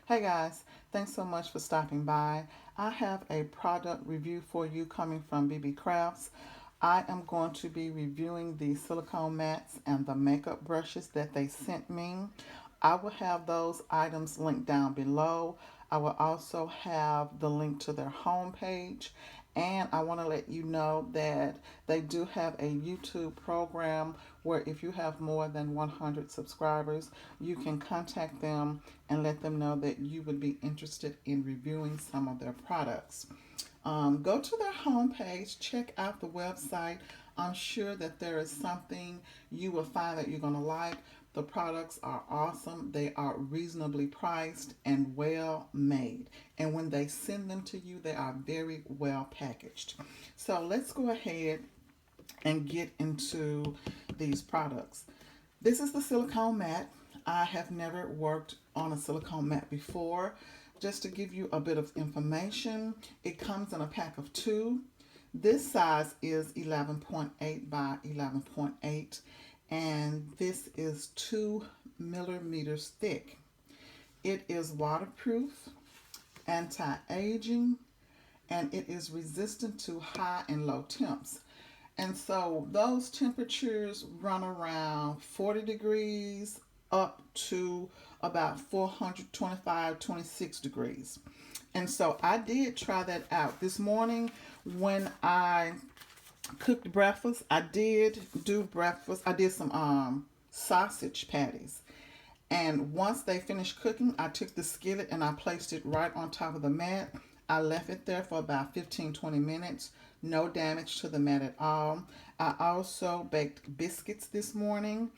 Hey guys, thanks so much for stopping by. I have a product review for you coming from BeeBeeCrafts. I am going to be reviewing the silicone mats and the makeup brushes that they sent me. I will have those items linked down below. I will also have the link to their homepage. And I want to let you know that they do have a YouTube program where if you have more than 100 subscribers, you can contact them and let them know that you would be interested in reviewing some of their products. Go to their homepage, check out the website. I'm sure that there is something you will find that you're going to like. The products are awesome. They are reasonably priced and well made. And when they send them to you, they are very well packaged. So let's go ahead and get into these products. This is the silicone mat. I have never worked on a silicone mat before. Just to give you a bit of information, it comes in a pack of two. This size is 11.8 by 11.8, and this is 2 millimeters thick. It is waterproof, anti-aging, and it is resistant to high and low temps. And so those temperatures run around 40 degrees up to about 425, 26 degrees. And so I did try that out. This morning when I cooked breakfast, I did do breakfast. I did some sausage patties. And once they finished cooking, I took the skillet and I placed it right on top of the mat. I left it there for about 15, 20 minutes. No damage to the mat at all. I also baked biscuits this morning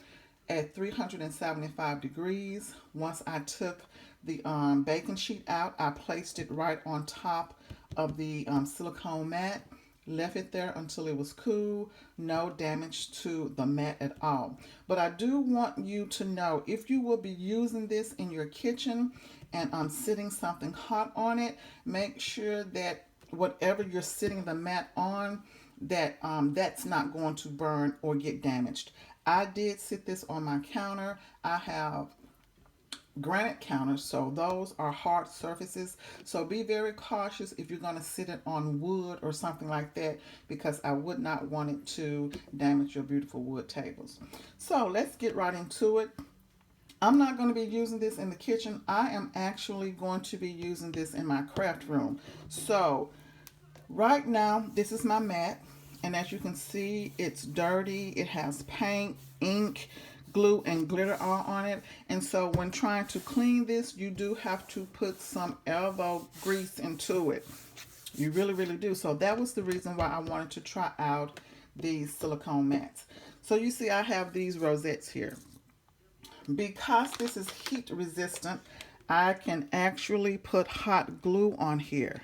at 375 degrees. Once I took the baking sheet out, I placed it right on top of the silicone mat. Left it there until it was cool. No damage to the mat at all. But I do want you to know, if you will be using this in your kitchen and sitting something hot on it, make sure that whatever you're sitting the mat on, that that's not going to burn or get damaged. I did sit this on my counter. I have granite counters, so those are hard surfaces. So be very cautious if you're going to sit it on wood or something like that, because I would not want it to damage your beautiful wood tables. So let's get right into it. I'm not going to be using this in the kitchen. I am actually going to be using this in my craft room. So right now, this is my mat. And as you can see, it's dirty. It has paint, ink, glue, and glitter all on it. And so when trying to clean this, you do have to put some elbow grease into it. You really, really do. So that was the reason why I wanted to try out these silicone mats. So you see I have these rosettes here. Because this is heat resistant, I can actually put hot glue on here.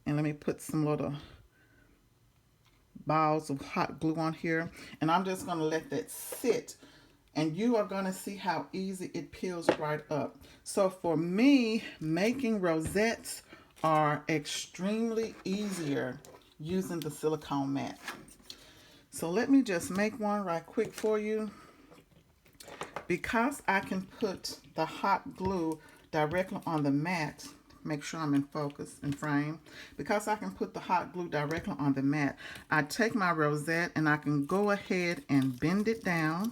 And let me put some little balls of hot glue on here. And I'm just going to let that sit. And you are going to see how easy it peels right up. So for me, making rosettes are extremely easier using the silicone mat. So let me just make one right quick for you. Because I can put the hot glue directly on the mat, make sure I'm in focus and frame. Because I can put the hot glue directly on the mat, I take my rosette and I can go ahead and bend it down,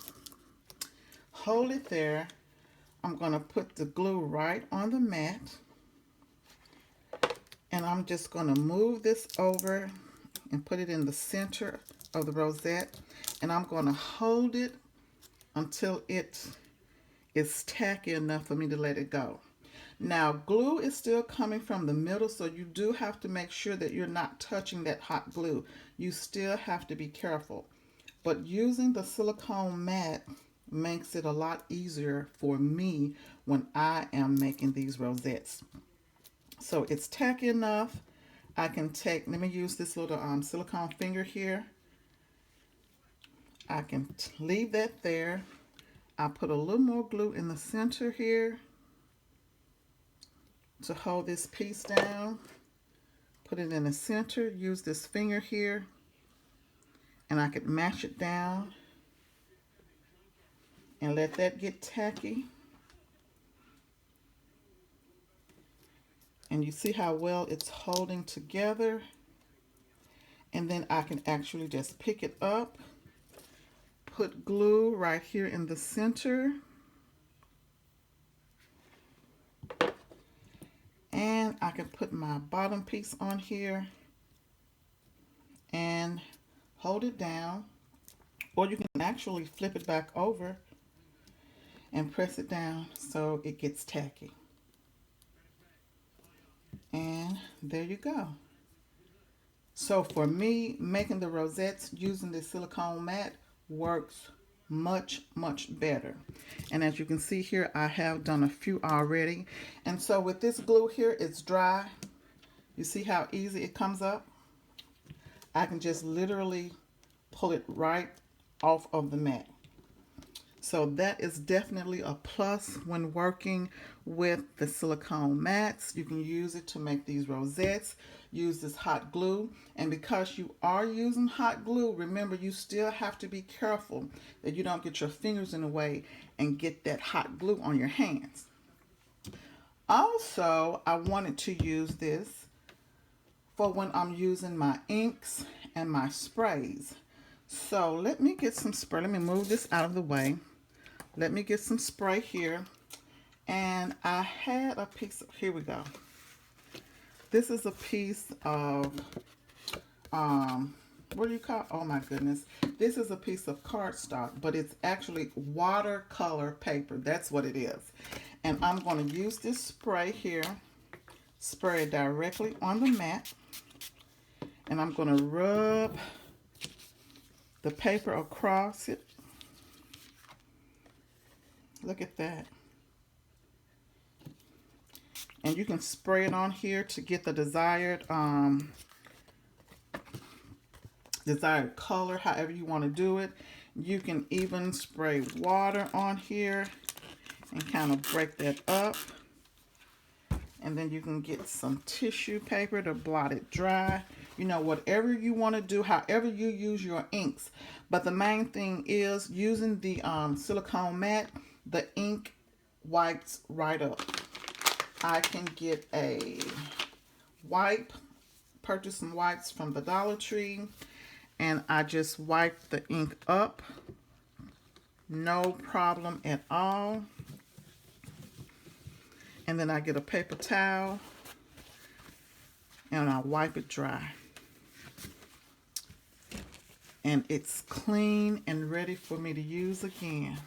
hold it there. I'm going to put the glue right on the mat, and I'm just going to move this over and put it in the center of the rosette, and I'm going to hold it until it is tacky enough for me to let it go. Now, glue is still coming from the middle, so you do have to make sure that you're not touching that hot glue. You still have to be careful. But using the silicone mat makes it a lot easier for me when I am making these rosettes. So it's tacky enough. I can take, let me use this little silicone finger here. I can leave that there. I put a little more glue in the center here to hold this piece down. Put it in the center, use this finger here, and I could mash it down and let that get tacky. And you see how well it's holding together. And then I can actually just pick it up, put glue right here in the center, and I can put my bottom piece on here and hold it down, or you can actually flip it back over and press it down so it gets tacky. And there you go. So for me, making the rosettes using this silicone mat works much better. And as you can see here, I have done a few already. And so with this glue here, it's dry. You see how easy it comes up? I can just literally pull it right off of the mat. So that is definitely a plus when working with the silicone mats. You can use it to make these rosettes. Use this hot glue. And because you are using hot glue, remember you still have to be careful that you don't get your fingers in the way and get that hot glue on your hands. Also, I wanted to use this for when I'm using my inks and my sprays. So let me get some spray. Let me move this out of the way. Let me get some spray here. And I had a piece of, here we go. This is a piece of, what do you call, oh my goodness. This is a piece of cardstock, but it's actually watercolor paper. That's what it is. And I'm going to use this spray here, spray it directly on the mat. And I'm going to rub the paper across it. Look at that. And you can spray it on here to get the desired desired color, however you want to do it. You can even spray water on here and kind of break that up. And then you can get some tissue paper to blot it dry. You know, whatever you want to do, however you use your inks. But the main thing is using the silicone mat, the ink wipes right up. I can get a wipe, purchase some wipes from the Dollar Tree, and I just wipe the ink up. No problem at all. And then I get a paper towel and I wipe it dry. And it's clean and ready for me to use again.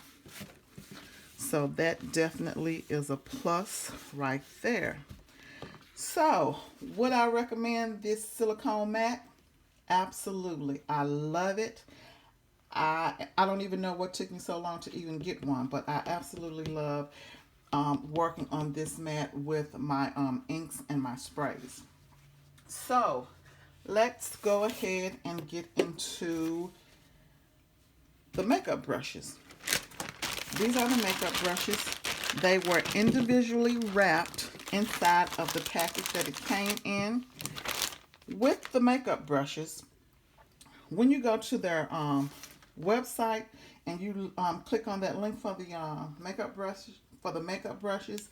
So that definitely is a plus right there. So would I recommend this silicone mat? Absolutely. I love it. I don't even know what took me so long to even get one, but I absolutely love working on this mat with my inks and my sprays. So let's go ahead and get into the makeup brushes. These are the makeup brushes. They were individually wrapped inside of the package that it came in. With the makeup brushes, when you go to their website and you click on that link for the makeup brushes,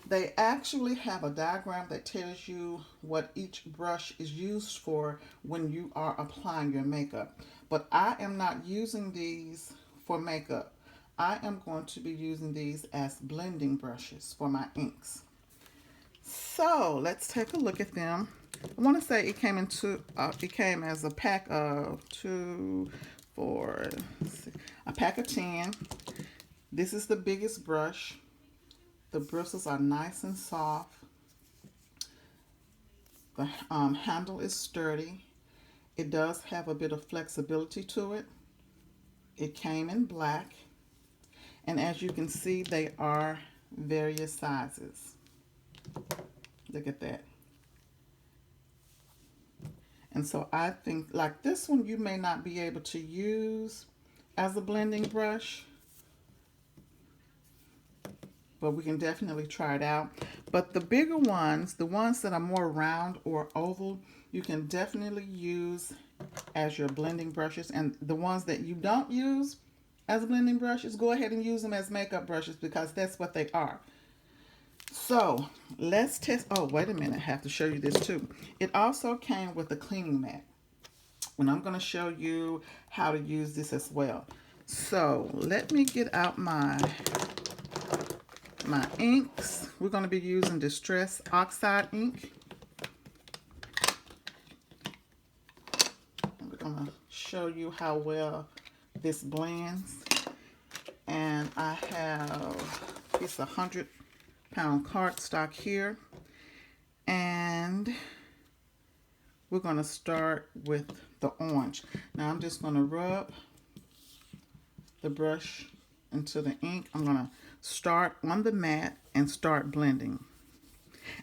they actually have a diagram that tells you what each brush is used for when you are applying your makeup. But I am not using these for makeup. I am going to be using these as blending brushes for my inks. So let's take a look at them. I want to say it came as a pack of a pack of 10. This is the biggest brush. The bristles are nice and soft. The handle is sturdy. It does have a bit of flexibility to it. It came in black. And as you can see, they are various sizes. Look at that. And so I think like this one you may not be able to use as a blending brush, but we can definitely try it out. But the bigger ones, the ones that are more round or oval, you can definitely use as your blending brushes. And the ones that you don't use, as blending brushes, go ahead and use them as makeup brushes because that's what they are. So let's test. Oh, wait a minute. I have to show you this too. It also came with a cleaning mat. And I'm going to show you how to use this as well. So let me get out my inks. We're going to be using Distress Oxide ink. We're going to show you how well this blends. And I have, it's 100-pound cardstock here. And we're going to start with the orange. Now I'm just going to rub the brush into the ink. I'm going to start on the mat and start blending.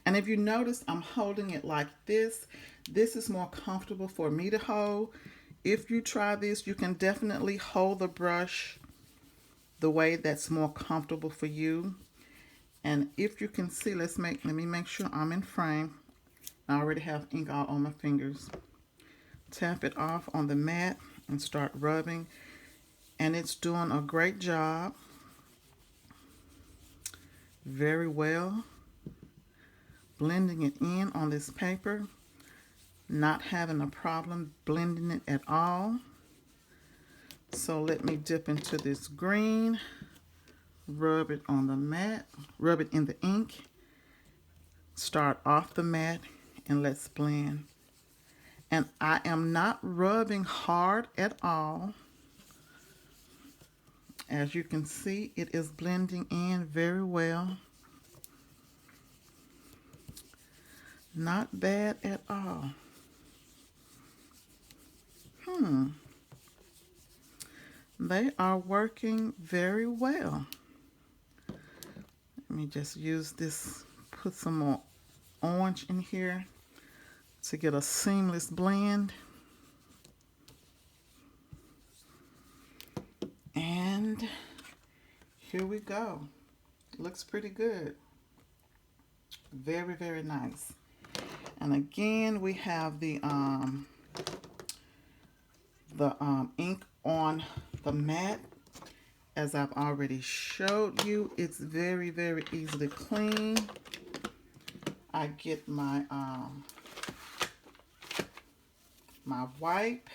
And if you notice, I'm holding it like this. This is more comfortable for me to hold. If you try this, you can definitely hold the brush the way that's more comfortable for you. And if you can see, let me make sure I'm in frame. I already have ink all on my fingers. Tap it off on the mat and start rubbing. And it's doing a great job. Very well. Blending it in on this paper. Not having a problem blending it at all. So let me dip into this green. Rub it on the mat. Rub it in the ink. Start off the mat. And let's blend. And I am not rubbing hard at all. As you can see, it is blending in very well. Not bad at all. They are working very well. Let me just use this, put some more orange in here to get a seamless blend. And here we go. Looks pretty good. Very, very nice. And again, we have the ink on the mat. As I've already showed you, it's very, very easy to clean. I get my my wipe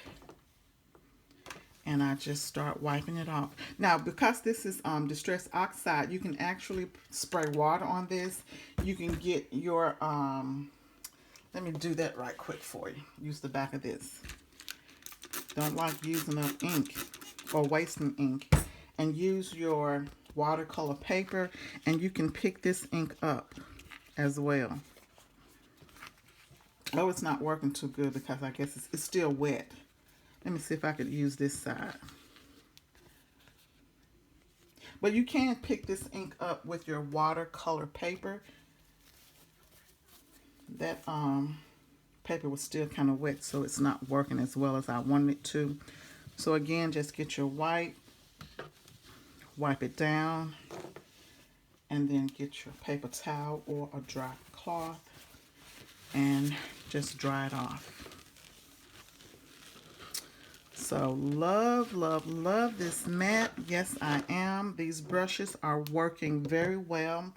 and I just start wiping it off. Now, because this is Distress Oxide, you can actually spray water on this. You can get your, let me do that right quick for you. Use the back of this. Don't like using up ink or wasting ink. And use your watercolor paper, and you can pick this ink up as well. Oh, it's not working too good because I guess it's still wet. Let me see if I could use this side. But you can pick this ink up with your watercolor paper. That paper was still kind of wet, so it's not working as well as I wanted it to. So again, just get your wipe it down, and then get your paper towel or a dry cloth and just dry it off. So love, love, love this mat. Yes, I am. These brushes are working very well.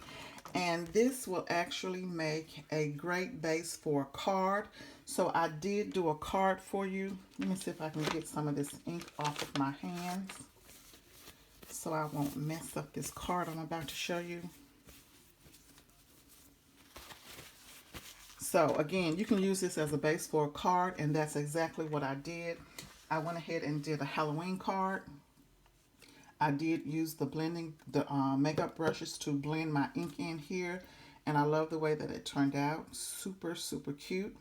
And this will actually make a great base for a card. So I did do a card for you. Let me see if I can get some of this ink off of my hands so I won't mess up this card I'm about to show you. So again, you can use this as a base for a card, and that's exactly what I did. I went ahead and did a Halloween card. I did use the makeup brushes to blend my ink in here, and I love the way that it turned out. Super, super cute.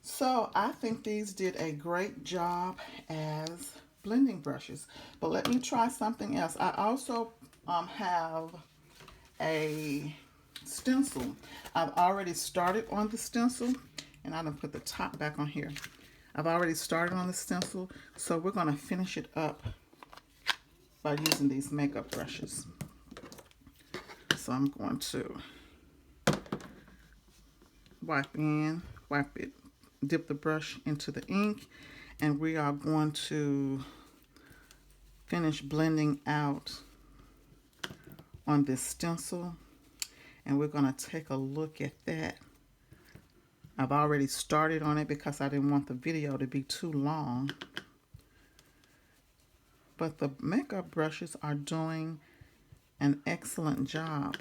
So I think these did a great job as blending brushes. But let me try something else. I also have a stencil. I've already started on the stencil, and I'm going to put the top back on here. I've already started on the stencil, so we're going to finish it up by using these makeup brushes. So I'm going to dip the brush into the ink, and we are going to finish blending out on this stencil, and we're going to take a look at that. I've already started on it because I didn't want the video to be too long. But the makeup brushes are doing an excellent job.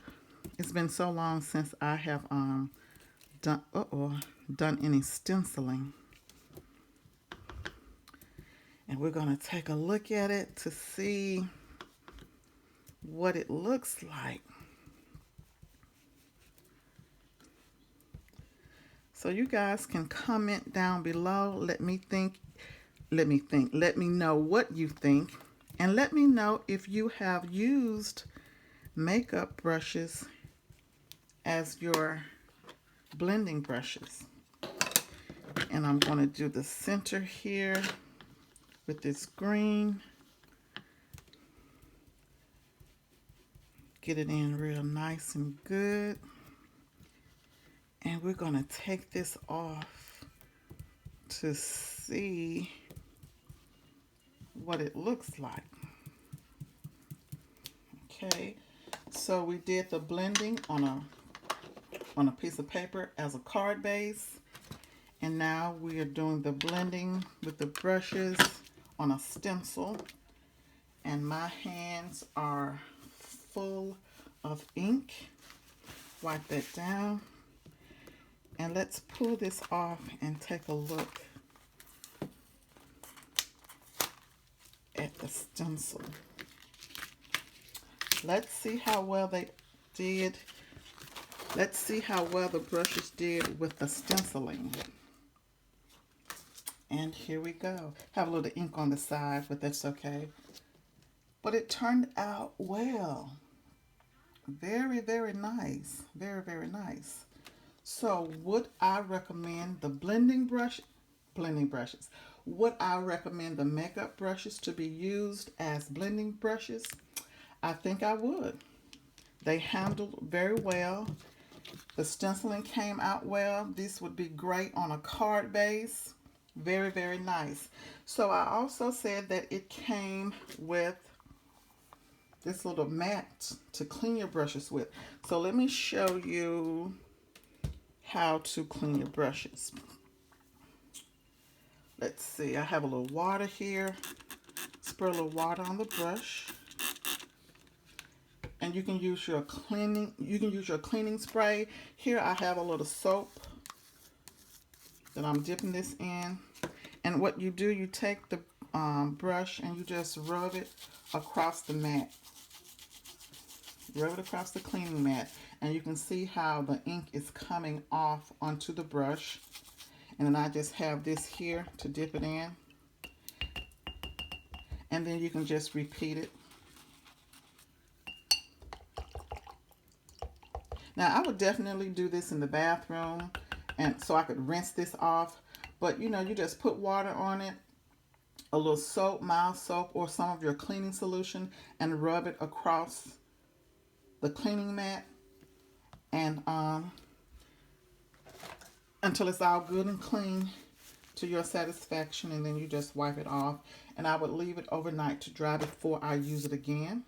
It's been so long since I have done any stenciling. And we're going to take a look at it to see what it looks like. So you guys can comment down below. Let me know what you think. And let me know if you have used makeup brushes as your blending brushes. And I'm going to do the center here with this green. Get it in real nice and good. And we're going to take this off to see what it looks like. Okay, so we did the blending on a piece of paper as a card base. And now we are doing the blending with the brushes on a stencil. And my hands are full of ink. Wipe that down. And let's pull this off and take a look at the stencil. Let's see how well they did. Let's see how well the brushes did with the stenciling. And here we go. Have a little ink on the side, but that's okay. But it turned out well. Very, very nice. Very, very nice. So would I recommend the blending brushes? Would I recommend the makeup brushes to be used as blending brushes? I think I would. They handled very well. The stenciling came out well. This would be great on a card base. Very, very nice. So I also said that it came with this little mat to clean your brushes with. So let me show you how to clean your brushes. Let's see, I have a little water here. Spray a little water on the brush. And you can use your cleaning spray. Here I have a little soap that I'm dipping this in. And what you do, you take the brush and you just rub it across the mat. Rub it across the cleaning mat. And you can see how the ink is coming off onto the brush. And then I just have this here to dip it in. And then you can just repeat it. Now I would definitely do this in the bathroom, and so I could rinse this off. But you know, you just put water on it, a little soap, mild soap, or some of your cleaning solution, and rub it across the cleaning mat. And until it's all good and clean to your satisfaction, and then you just wipe it off. And I would leave it overnight to dry before I use it again.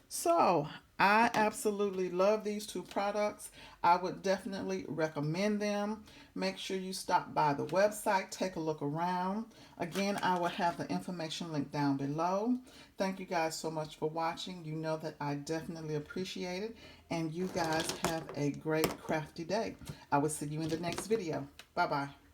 So I absolutely love these two products. I would definitely recommend them. Make sure you stop by the website, take a look around. Again, I will have the information linked down below. Thank you guys so much for watching. You know that I definitely appreciate it. And you guys have a great crafty day. I will see you in the next video. Bye-bye.